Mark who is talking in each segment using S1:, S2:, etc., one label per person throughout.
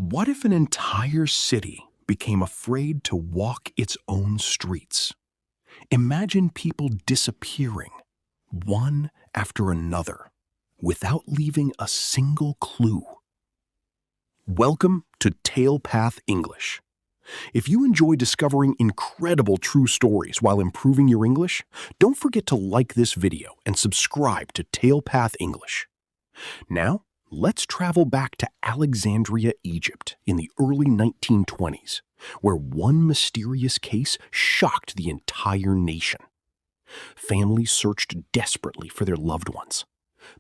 S1: What if an entire city became afraid to walk its own streets? Imagine people disappearing, one after another, without leaving a single clue. Welcome to TalePath English. If you enjoy discovering incredible true stories while improving your English, don't forget to like this video and subscribe to TalePath English. Now, let's travel back to Alexandria, Egypt in the early 1920s, where one mysterious case shocked the entire nation. Families searched desperately for their loved ones.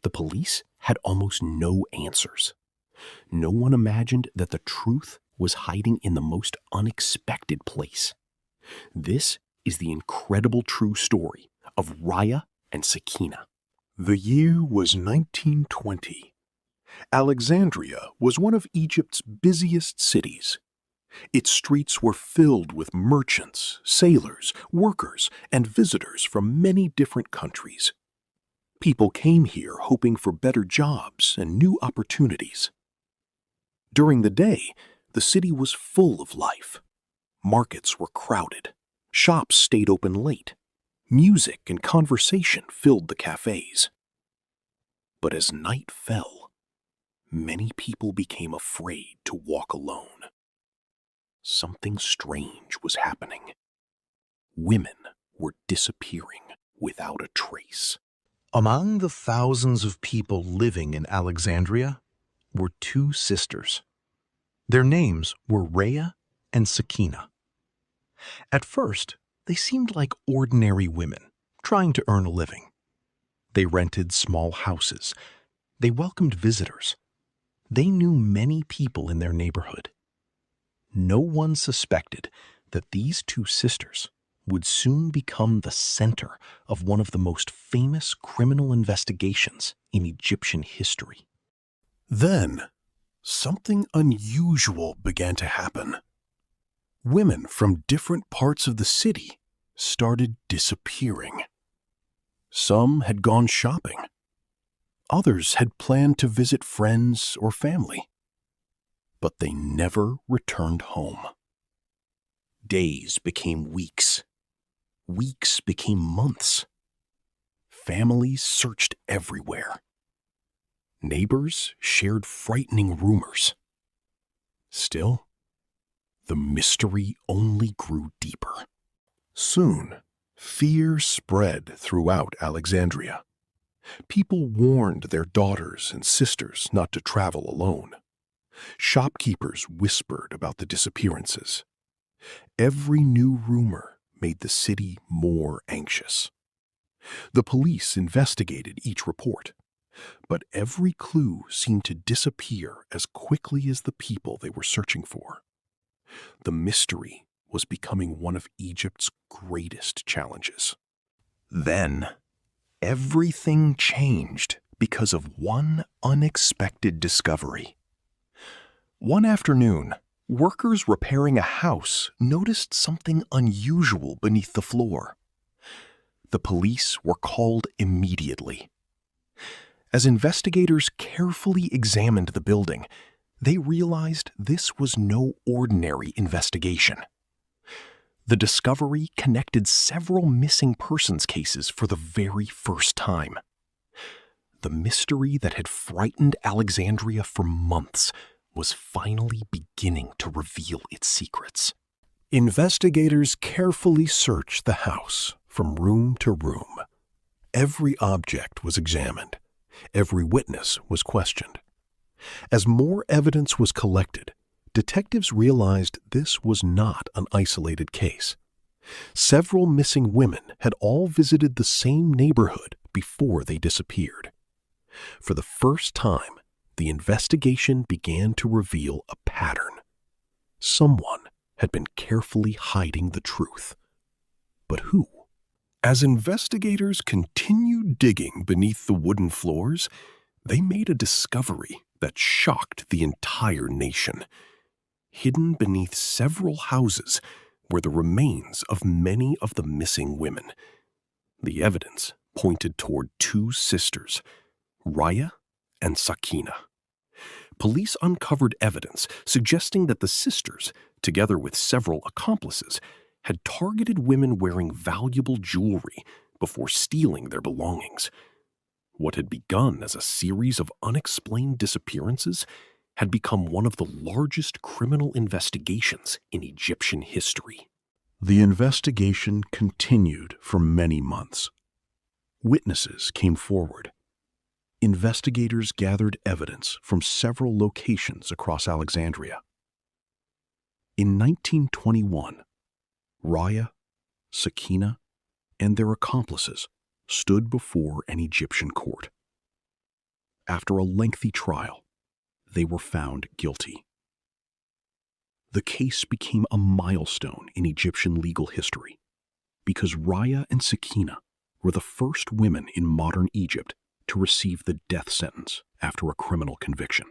S1: The police had almost no answers. No one imagined that the truth was hiding in the most unexpected place. This is the incredible true story of Raya and Sakina.
S2: The year was 1920. Alexandria was one of Egypt's busiest cities. Its streets were filled with merchants, sailors, workers, and visitors from many different countries. People came here hoping for better jobs and new opportunities. During the day, the city was full of life. Markets were crowded. Shops stayed open late. Music and conversation filled the cafes. But as night fell, many people became afraid to walk alone. Something strange was happening. Women were disappearing without a trace.
S3: Among the thousands of people living in Alexandria were two sisters. Their names were Raya and Sakina. At first, they seemed like ordinary women trying to earn a living. They rented small houses. They welcomed visitors. They knew many people in their neighborhood. No one suspected that these two sisters would soon become the center of one of the most famous criminal investigations in Egyptian history.
S1: Then, something unusual began to happen. Women from different parts of the city started disappearing. Some had gone shopping. Others had planned to visit friends or family. But they never returned home. Days became weeks. Weeks became months. Families searched everywhere. Neighbors shared frightening rumors. Still, the mystery only grew deeper. Soon, fear spread throughout Alexandria. People warned their daughters and sisters not to travel alone. Shopkeepers whispered about the disappearances. Every new rumor made the city more anxious. The police investigated each report, but every clue seemed to disappear as quickly as the people they were searching for. The mystery was becoming one of Egypt's greatest challenges. Then, everything changed because of one unexpected discovery. One afternoon, workers repairing a house noticed something unusual beneath the floor. The police were called immediately. As investigators carefully examined the building, they realized this was no ordinary investigation. The discovery connected several missing persons cases for the very first time. The mystery that had frightened Alexandria for months was finally beginning to reveal its secrets. Investigators carefully searched the house from room to room. Every object was examined. Every witness was questioned. As more evidence was collected, detectives realized this was not an isolated case. Several missing women had all visited the same neighborhood before they disappeared. For the first time, the investigation began to reveal a pattern. Someone had been carefully hiding the truth. But who? As investigators continued digging beneath the wooden floors, they made a discovery that shocked the entire nation. Hidden beneath several houses were the remains of many of the missing women. The evidence pointed toward two sisters, Raya and Sakina. police uncovered evidence suggesting that the sisters, together with several accomplices, had targeted women wearing valuable jewelry before stealing their belongings. What had begun as a series of unexplained disappearances had become one of the largest criminal investigations in Egyptian history.
S2: The investigation continued for many months. Witnesses came forward. Investigators gathered evidence from several locations across Alexandria. In 1921, Raya, Sakina, and their accomplices stood before an Egyptian court. After a lengthy trial, they were found guilty. The case became a milestone in Egyptian legal history because Raya and Sakina were the first women in modern Egypt to receive the death sentence after a criminal conviction.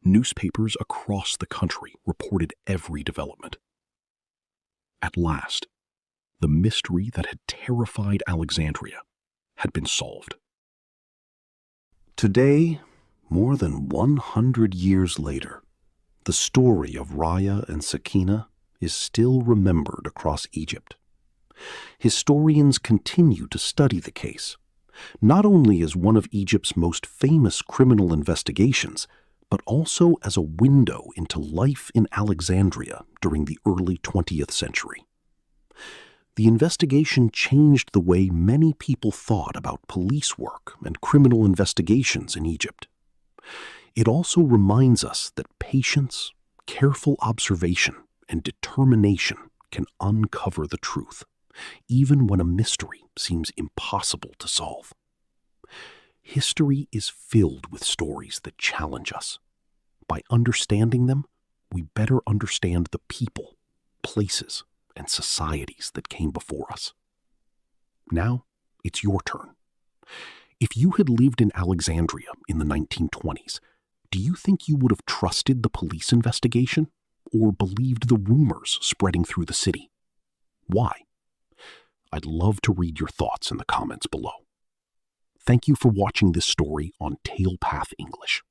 S2: Newspapers across the country reported every development. At last, the mystery that had terrified Alexandria had been solved. Today, more than 100 years later, the story of Raya and Sakina is still remembered across Egypt. Historians continue to study the case, not only as one of Egypt's most famous criminal investigations, but also as a window into life in Alexandria during the early 20th century. The investigation changed the way many people thought about police work and criminal investigations in Egypt. It also reminds us that patience, careful observation, and determination can uncover the truth, even when a mystery seems impossible to solve. History is filled with stories that challenge us. By understanding them, we better understand the people, places, and societies that came before us. Now, it's your turn. If you had lived in Alexandria in the 1920s, do you think you would have trusted the police investigation or believed the rumors spreading through the city? Why? I'd love to read your thoughts in the comments below. Thank you for watching this story on TalePath English.